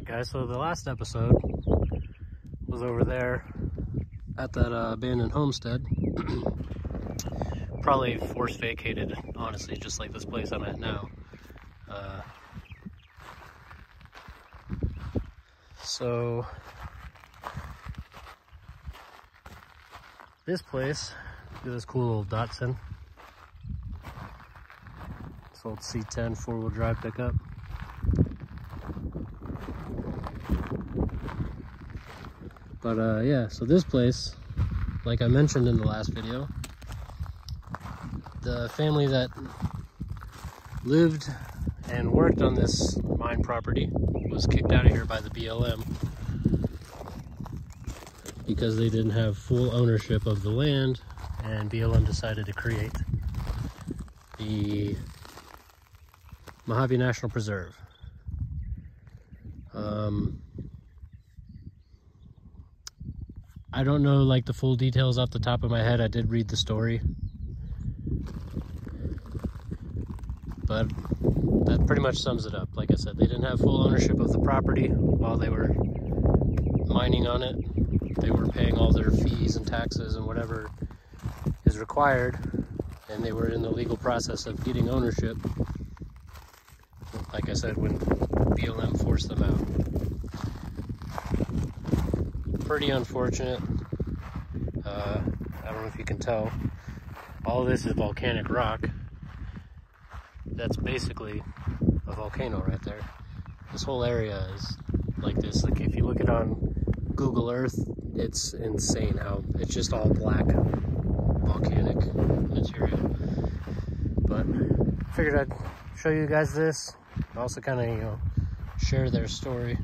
Guys, so the last episode was over there at that abandoned homestead. Probably force vacated, honestly, just like this place I'm at now. So this place, look at this cool little Datsun. This old C10 four-wheel drive pickup. But yeah, so this place, like I mentioned in the last video, the family that lived and worked on this mine property was kicked out of here by the BLM because they didn't have full ownership of the land, and BLM decided to create the Mojave National Preserve. I don't know like the full details off the top of my head. I did read the story, but that pretty much sums it up. Like I said, they didn't have full ownership of the property while they were mining on it. They were paying all their fees and taxes and whatever is required, and they were in the legal process of getting ownership. Like I said, when BLM forced them out. Pretty unfortunate. I don't know if you can tell. All of this is volcanic rock. That's basically a volcano right there. This whole area is like this. Like if you look at it on Google Earth, it's insane how it's just all black volcanic material. But I figured I'd show you guys this. Also kind of, you know, share their story.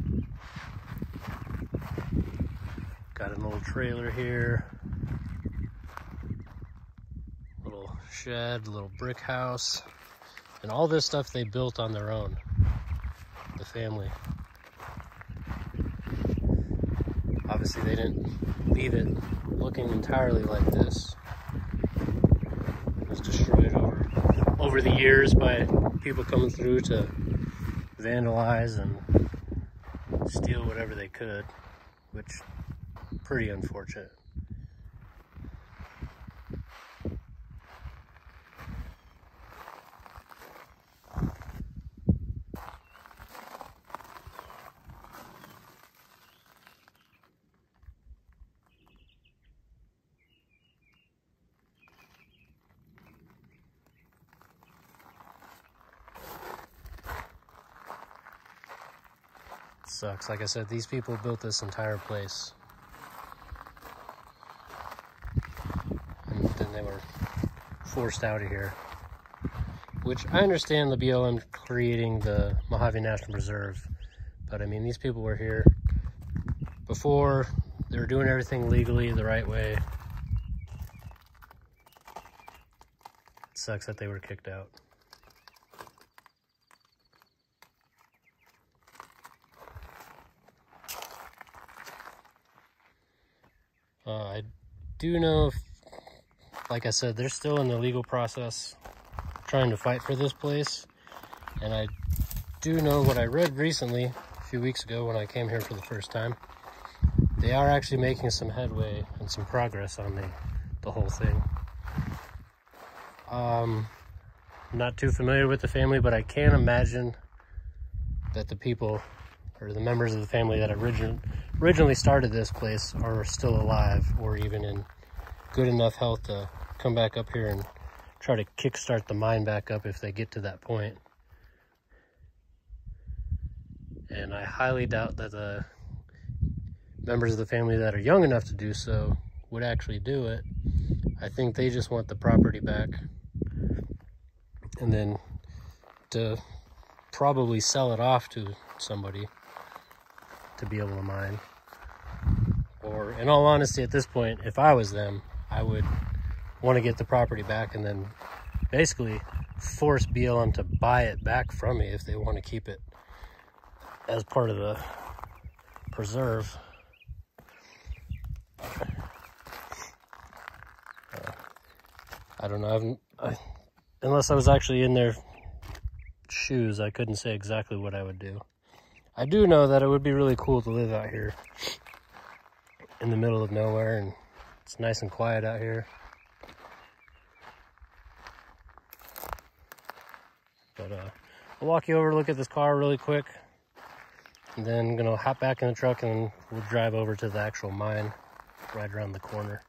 Got an old trailer here. Little shed, little brick house. And all this stuff they built on their own, the family. Obviously they didn't leave it looking entirely like this. It was destroyed over the years by people coming through to vandalize and steal whatever they could, which pretty unfortunate. Sucks. Like I said, these people built this entire place, and then they were forced out of here, which I understand the BLM creating the Mojave National Preserve, but I mean, these people were here before. They were doing everything legally the right way. It sucks that they were kicked out. I do know, if, like I said, they're still in the legal process trying to fight for this place. And I do know what I read recently, a few weeks ago when I came here for the first time. They are actually making some headway and some progress on the whole thing. I'm not too familiar with the family, but I can imagine that the people, or the members of the family that originally started this place, are still alive or even in good enough health to come back up here and try to kickstart the mine back up if they get to that point. And I highly doubt that the members of the family that are young enough to do so would actually do it. I think they just want the property back, and then to probably sell it off to somebody to be able to mine. Or, in all honesty, at this point, if I was them, I would want to get the property back and then basically force BLM to buy it back from me if they want to keep it as part of the preserve. I don't know. Unless I was actually in their shoes, I couldn't say exactly what I would do. I do know that it would be really cool to live out here in the middle of nowhere, and it's nice and quiet out here. But I'll walk you over, look at this car really quick, and then I'm gonna hop back in the truck and we'll drive over to the actual mine right around the corner.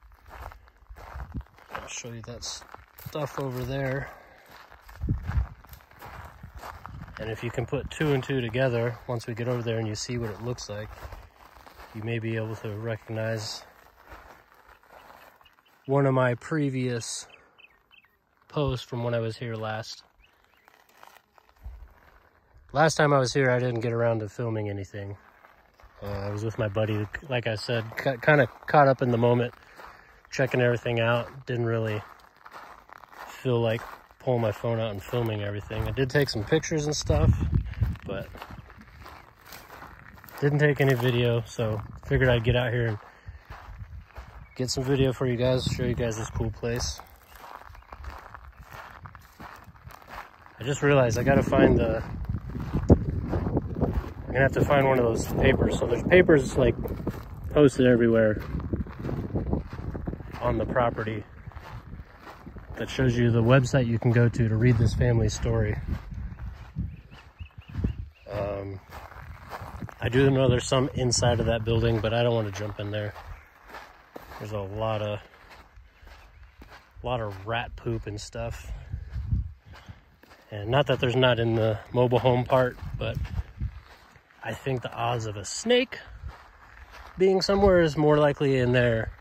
I'll show you that stuff over there. And if you can put 2 and 2 together, once we get over there and you see what it looks like, you may be able to recognize one of my previous posts from when I was here last. Last time I was here, I didn't get around to filming anything. I was with my buddy, like I said, kind of caught up in the moment, checking everything out. Didn't really feel like pulling my phone out and filming everything. I did take some pictures and stuff, but didn't take any video, so figured I'd get out here and get some video for you guys, show you guys this cool place. I just realized I gotta find the... I'm gonna have to find one of those papers. So there's papers like posted everywhere on the property that shows you the website you can go to read this family's story. I do know there's some inside of that building, but I don't want to jump in there. There's a lot of rat poop and stuff. And not that there's not in the mobile home part, but I think the odds of a snake being somewhere is more likely in there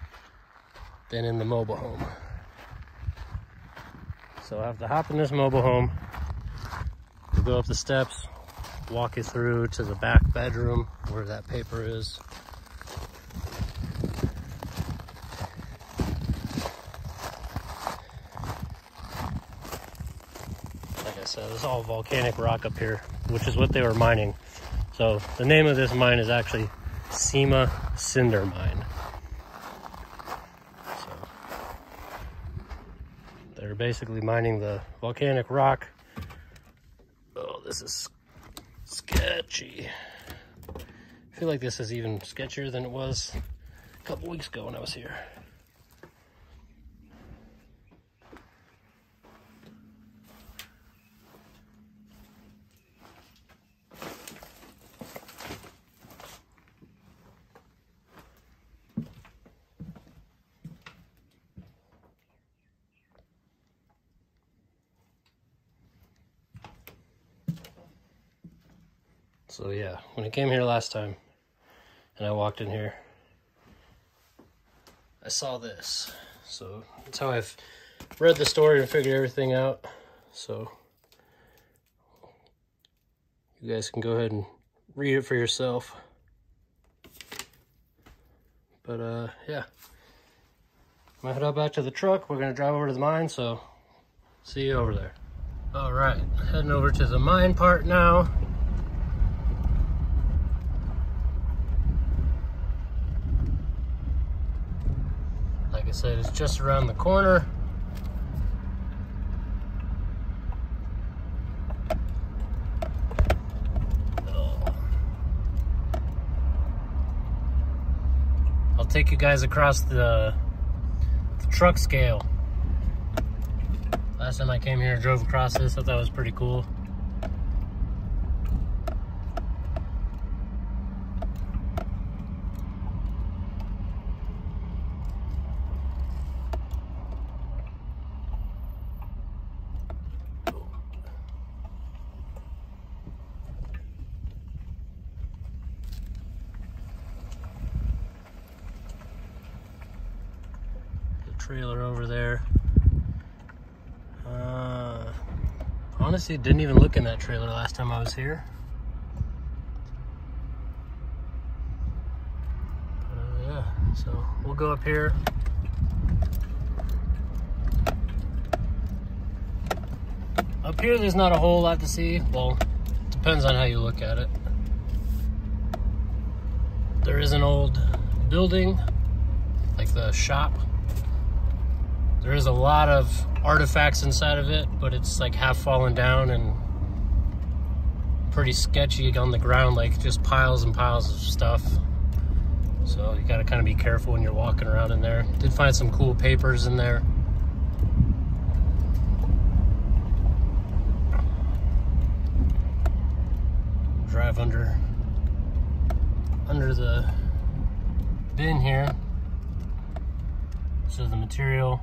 than in the mobile home. So I have to hop in this mobile home, we'll go up the steps, walk you through to the back bedroom where that paper is. Like I said, it's all volcanic rock up here, which is what they were mining. So the name of this mine is actually Sema Cinder Mine. So they're basically mining the volcanic rock. Oh, this is sketchy. I feel like this is even sketchier than it was a couple weeks ago when I was here. So yeah, when I came here last time and I walked in here, I saw this. So that's how I've read the story and figured everything out. So you guys can go ahead and read it for yourself. But yeah, I'm gonna head out back to the truck. We're gonna drive over to the mine, so see you over there. All right, heading over to the mine part now. Like I said, it's just around the corner. I'll take you guys across the truck scale. Last time I came here and drove across this, I thought that was pretty cool. Trailer over there. Honestly, didn't even look in that trailer last time I was here. Yeah, so we'll go up here. Up here, there's not a whole lot to see. Well, depends on how you look at it. There is an old building, like the shop. There is a lot of artifacts inside of it, but it's like half fallen down and pretty sketchy on the ground, like just piles and piles of stuff. So you gotta kind of be careful when you're walking around in there. Did find some cool papers in there. Drive under the bin here, so the material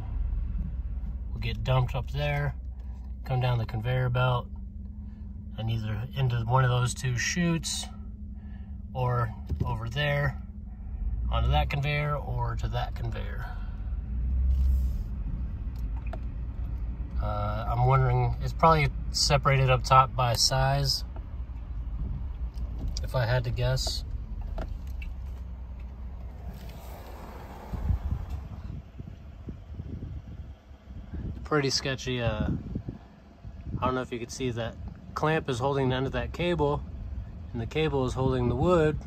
will get dumped up there, come down the conveyor belt, and either into one of those two chutes, or over there onto that conveyor, or to that conveyor. I'm wondering, it's probably separated up top by size, if I had to guess. Pretty sketchy. I don't know if you could see that clamp is holding the end of that cable, and the cable is holding the wood,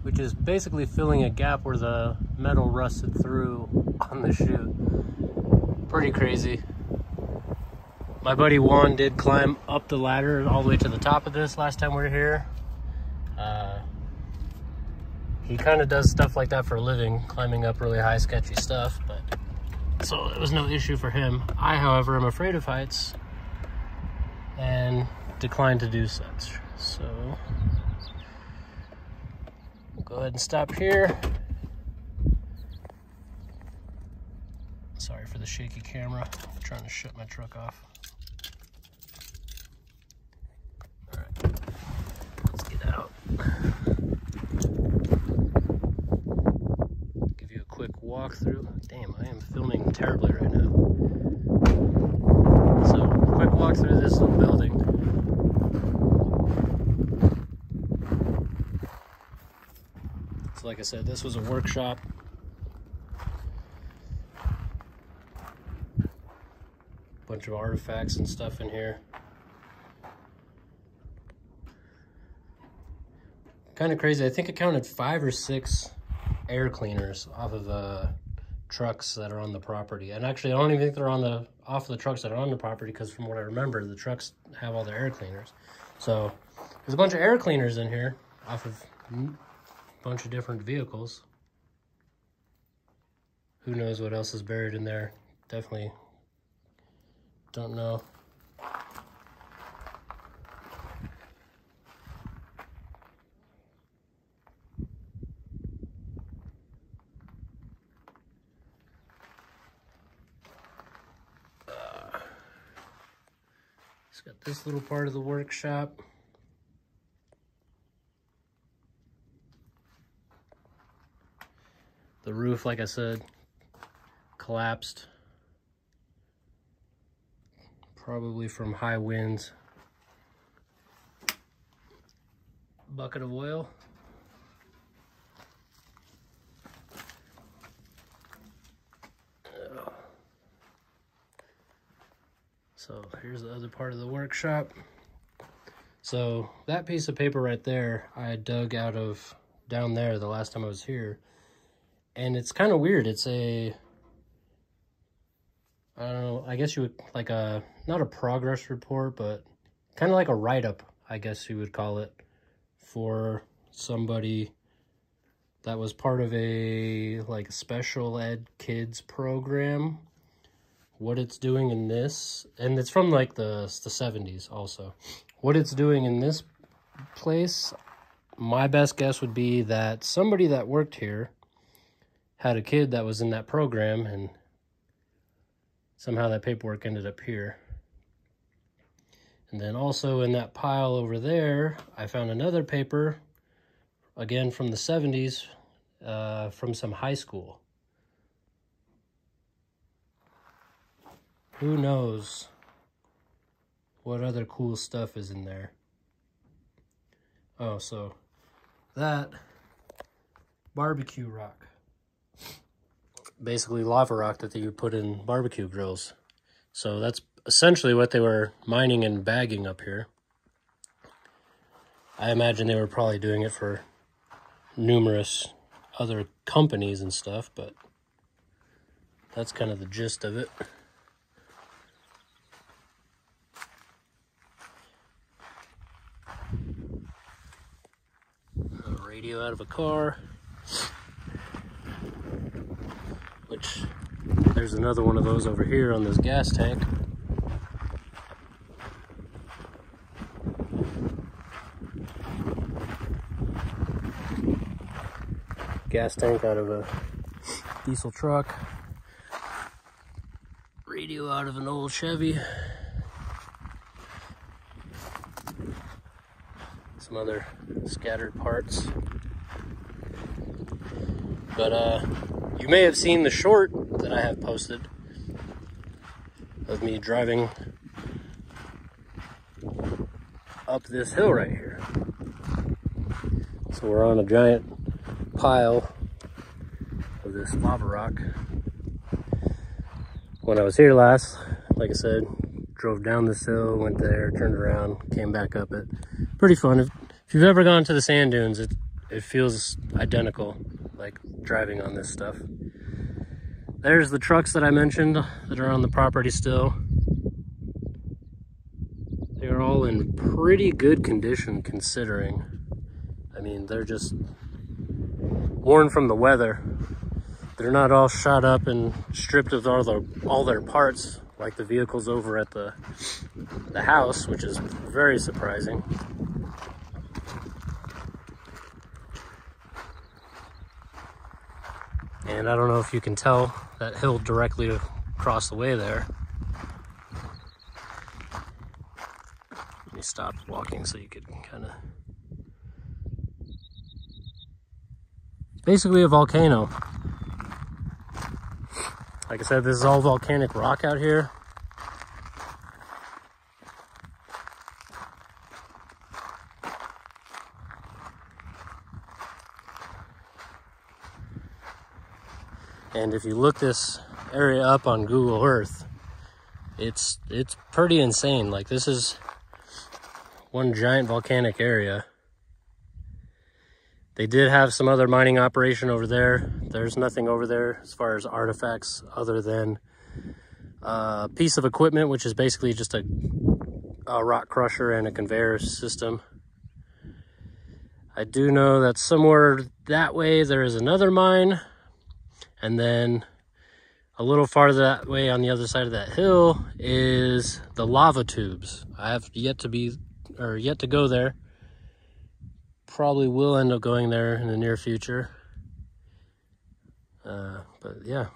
which is basically filling a gap where the metal rusted through on the chute. Pretty crazy. My buddy Juan did climb up the ladder all the way to the top of this last time we were here. He kind of does stuff like that for a living, climbing up really high, sketchy stuff, but so it was no issue for him. I, however, am afraid of heights and declined to do such. So we'll go ahead and stop here. Sorry for the shaky camera. I'm trying to shut my truck off. All right, let's get out. Give you a quick walkthrough. Damn, I am filming terribly right now. So, quick walk through this little building. So like I said, this was a workshop. Bunch of artifacts and stuff in here. Kind of crazy. I think I counted 5 or 6 air cleaners off of the trucks that are on the property. And actually, I don't even think they're off the trucks that are on the property, because from what I remember, the trucks have all their air cleaners. So there's a bunch of air cleaners in here off of a bunch of different vehicles. Who knows what else is buried in there? Definitely don't know. It's got this little part of the workshop. The roof, like I said, collapsed. Probably from high winds. Bucket of oil. So here's the other part of the workshop. So that piece of paper right there, I dug out of down there the last time I was here. And it's kind of weird. It's a, I don't know, I guess you would, like a, not a progress report, but kind of like a write-up, I guess you would call it, for somebody that was part of a, like, special ed kids program. What it's doing in this, and it's from like the 70s also. What it's doing in this place, my best guess would be that somebody that worked here had a kid that was in that program, and somehow that paperwork ended up here. And then also in that pile over there, I found another paper, again from the 70s, from some high school. Who knows what other cool stuff is in there. Oh, so that barbecue rock. Basically lava rock that you put in barbecue grills. So that's essentially what they were mining and bagging up here. I imagine they were probably doing it for numerous other companies and stuff, but that's kind of the gist of it. Radio out of a car. Which, there's another one of those over here on this gas tank. Gas tank out of a diesel truck. Radio out of an old Chevy. Some other scattered parts. But you may have seen the short that I have posted of me driving up this hill right here. So we're on a giant pile of this lava rock. When I was here last, like I said, drove down this hill, went there, turned around, came back up it. Pretty fun. If you've ever gone to the sand dunes, it feels identical, like driving on this stuff. There's the trucks that I mentioned that are on the property still. They're all in pretty good condition considering. I mean, they're just worn from the weather. They're not all shot up and stripped of all their parts like the vehicles over at the house, which is very surprising. And I don't know if you can tell that hill directly across the way there. Let me stop walking so you could kind of... It's basically a volcano. Like I said, this is all volcanic rock out here. And if you look this area up on Google Earth, it's pretty insane. Like, this is one giant volcanic area. They did have some other mining operation over there. There's nothing over there as far as artifacts other than a piece of equipment, which is basically just a rock crusher and a conveyor system. I do know that somewhere that way there is another mine, and then a little farther that way on the other side of that hill is the lava tubes. I have yet to go there. Probably will end up going there in the near future. But yeah.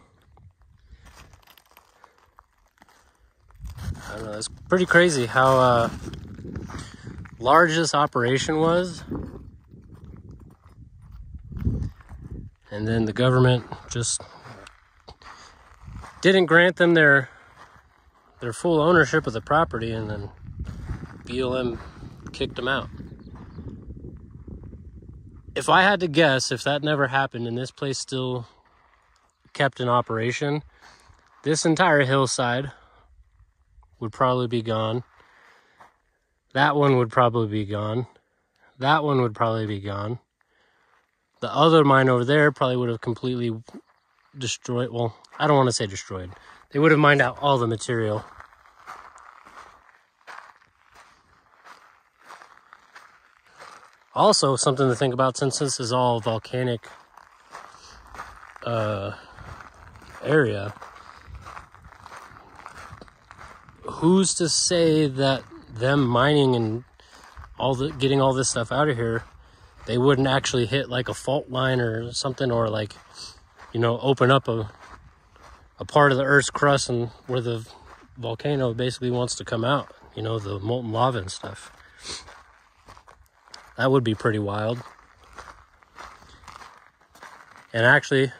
I don't know, it's pretty crazy how large this operation was. And then the government just didn't grant them their full ownership of the property, and then BLM kicked them out. If I had to guess, if that never happened and this place still kept in operation, this entire hillside would probably be gone. That one would probably be gone. That one would probably be gone. The other mine over there probably would have completely destroyed. Well, I don't want to say destroyed. They would have mined out all the material. Also, something to think about, since this is all volcanic area, who's to say that them mining and getting all this stuff out of here, they wouldn't actually hit like a fault line or something, or like, you know, open up a part of the Earth's crust and where the volcano basically wants to come out, you know, the molten lava and stuff. That would be pretty wild. And actually,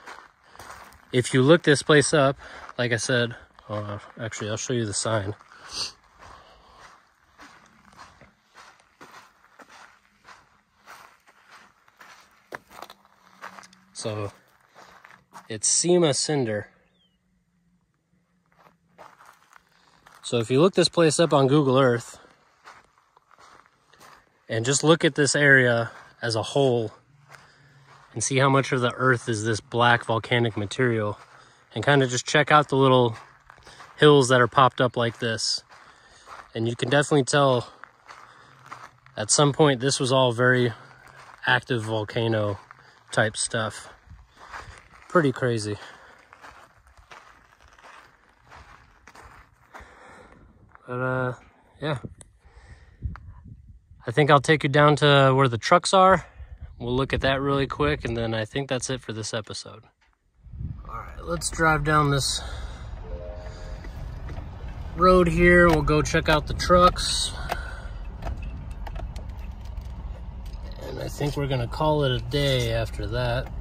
if you look this place up, like I said, actually, I'll show you the sign. So, it's Sema Cinder. So if you look this place up on Google Earth, and just look at this area as a whole and see how much of the earth is this black volcanic material, and kind of just check out the little hills that are popped up like this. And you can definitely tell at some point this was all very active volcano type stuff. Pretty crazy. But yeah, I think I'll take you down to where the trucks are. We'll look at that really quick, and then I think that's it for this episode. All right, let's drive down this road here. We'll go check out the trucks. And I think we're gonna call it a day after that.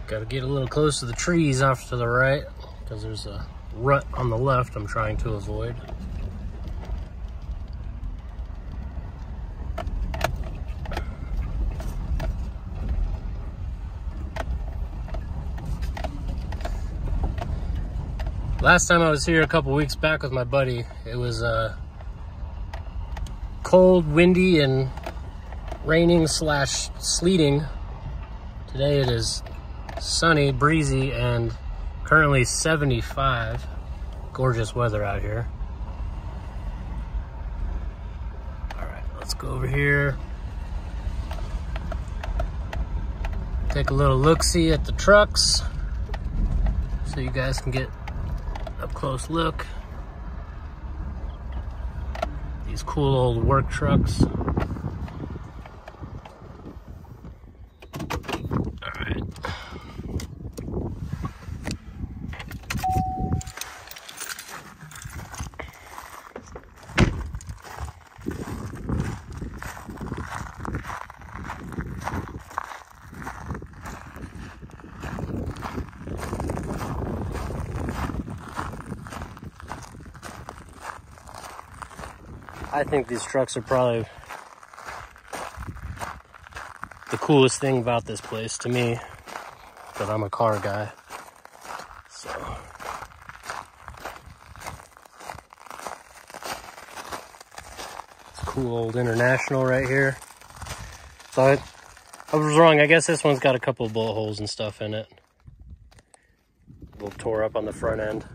Got to get a little close to the trees off to the right because there's a rut on the left I'm trying to avoid. Last time I was here a couple weeks back with my buddy, it was cold, windy, and raining / sleeting. Today it is sunny, breezy, and currently 75. Gorgeous weather out here. All right, let's go over here. Take a little look-see at the trucks so you guys can get up close look. These cool old work trucks. I think these trucks are probably the coolest thing about this place to me, because I'm a car guy. So it's cool old International right here. So I was wrong. I guess this one's got a couple of bullet holes and stuff in it. A little tore up on the front end.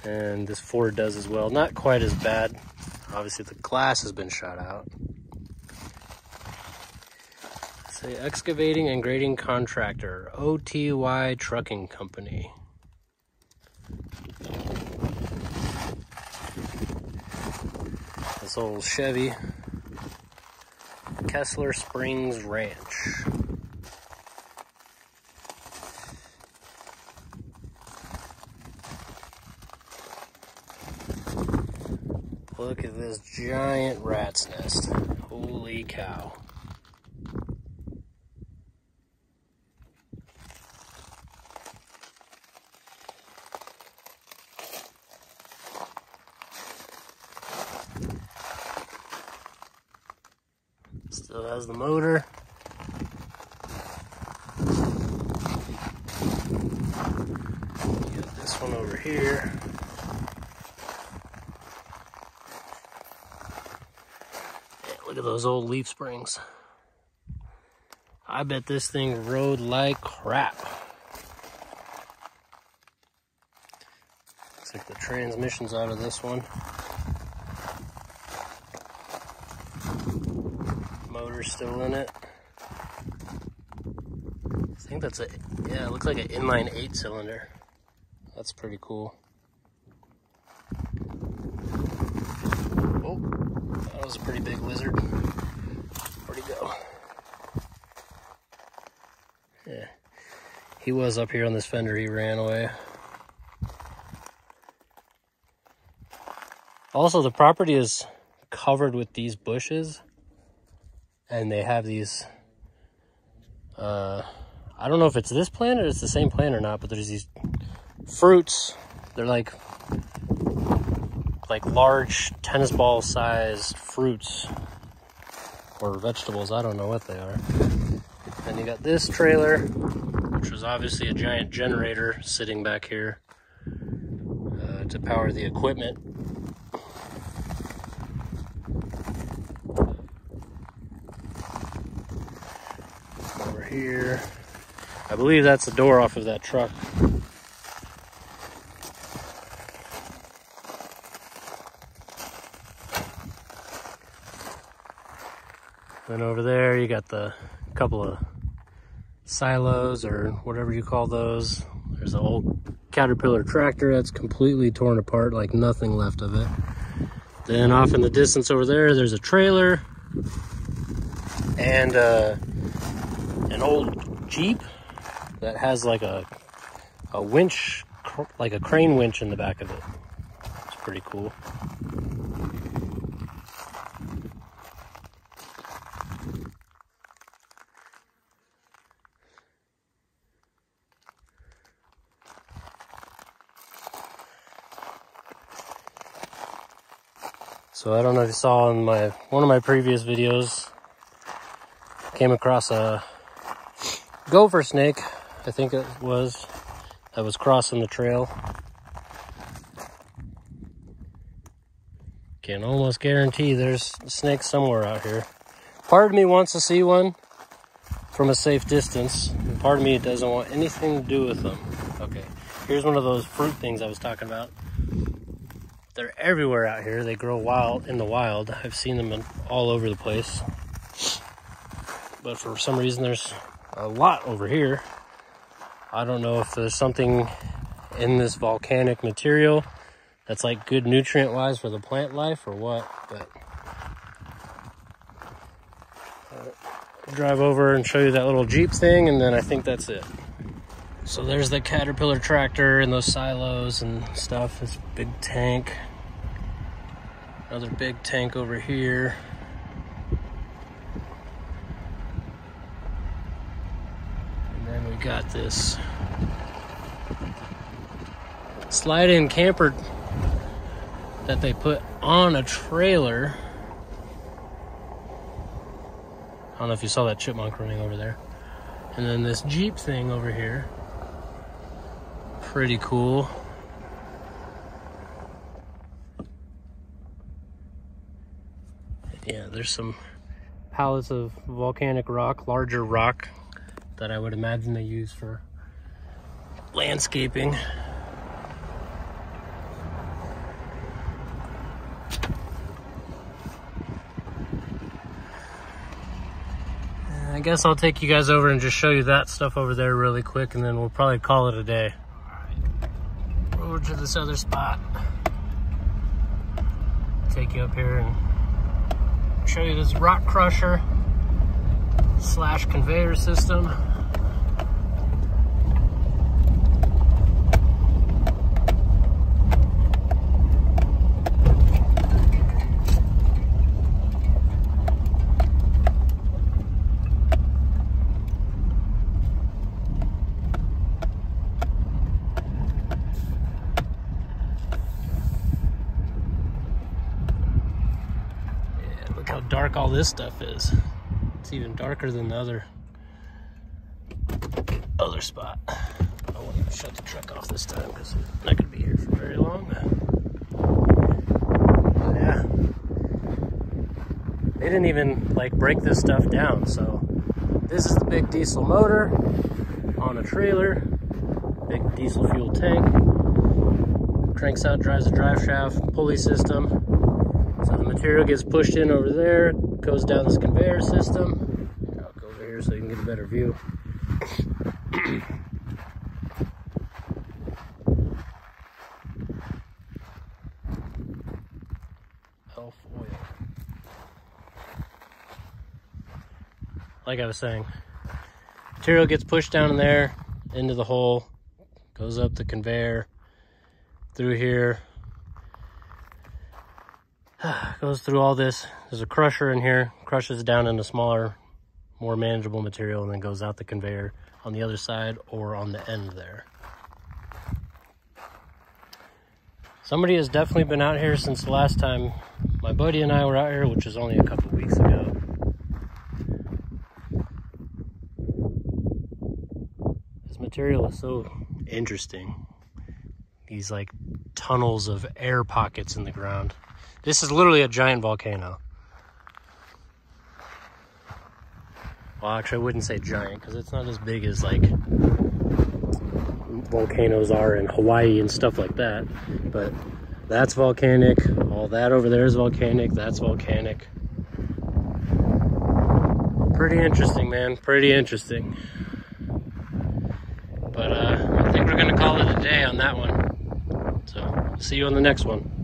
And this Ford does as well. Not quite as bad. Obviously the glass has been shot out. Say excavating and grading contractor, OTY Trucking Company. This old Chevy, Kessler Springs Ranch. Look at this giant rat's nest. Holy cow. Still has the motor. Got this one over here. Look at those old leaf springs. I bet this thing rode like crap. Looks like the transmission's out of this one. Motor's still in it. I think that's a, yeah, it looks like an inline 8-cylinder. That's pretty cool. Oh, that was a pretty big lizard. Where'd he go? Yeah, he was up here on this fender. He ran away. Also, the property is covered with these bushes, and they have these, I don't know if it's this plant or it's the same plant or not, but there's these fruits. They're like large tennis ball sized fruits or vegetables. I don't know what they are. Then you got this trailer, which was obviously a giant generator sitting back here. it to power the equipment. Over here, I believe that's the door off of that truck. Then over there, you got the couple of silos or whatever you call those. There's an old Caterpillar tractor that's completely torn apart, like nothing left of it. Then off in the distance over there, there's a trailer and an old Jeep that has like a winch, like a crane winch in the back of it. It's pretty cool. So I don't know if you saw in one of my previous videos, came across a gopher snake, I think it was, that was crossing the trail. Can almost guarantee there's snakes somewhere out here. Part of me wants to see one from a safe distance, and part of me doesn't want anything to do with them. Okay, here's one of those fruit things I was talking about. They're everywhere out here. They grow wild in the wild. I've seen them all over the place. But for some reason, there's a lot over here. I don't know if there's something in this volcanic material that's like good nutrient-wise for the plant life or what, but I'll drive over and show you that little Jeep thing, and then I think that's it. So there's the Caterpillar tractor and those silos and stuff. This big tank. Another big tank over here. And then we got this slide-in camper that they put on a trailer. I don't know if you saw that chipmunk running over there. And then this Jeep thing over here. Pretty cool. Yeah, there's some pallets of volcanic rock, larger rock, that I would imagine they use for landscaping. I guess I'll take you guys over and just show you that stuff over there really quick, and then we'll probably call it a day. All right, over to this other spot. Take you up here and show you this rock crusher / conveyor system. How dark all this stuff is. It's even darker than the other spot. I won't even shut the truck off this time because I'm not gonna be here for very long. Yeah, they didn't even like break this stuff down. So this is the big diesel motor on a trailer, big diesel fuel tank, cranks out, drives a drive shaft, pulley system. So the material gets pushed in over there, goes down this conveyor system. I'll go over here so you can get a better view. Elf oil. Like I was saying, material gets pushed down in there, into the hole, goes up the conveyor, through here, goes through all this. There's a crusher in here, crushes down into smaller, more manageable material, and then goes out the conveyor on the other side or on the end there. Somebody has definitely been out here since the last time my buddy and I were out here, which was only a couple weeks ago. This material is so interesting. These like tunnels of air pockets in the ground. This is literally a giant volcano. Well, actually, I wouldn't say giant because it's not as big as like volcanoes are in Hawaii and stuff like that. But that's volcanic. All that over there is volcanic. That's volcanic. Pretty interesting, man. Pretty interesting. But I think we're going to call it a day on that one. So, see you on the next one.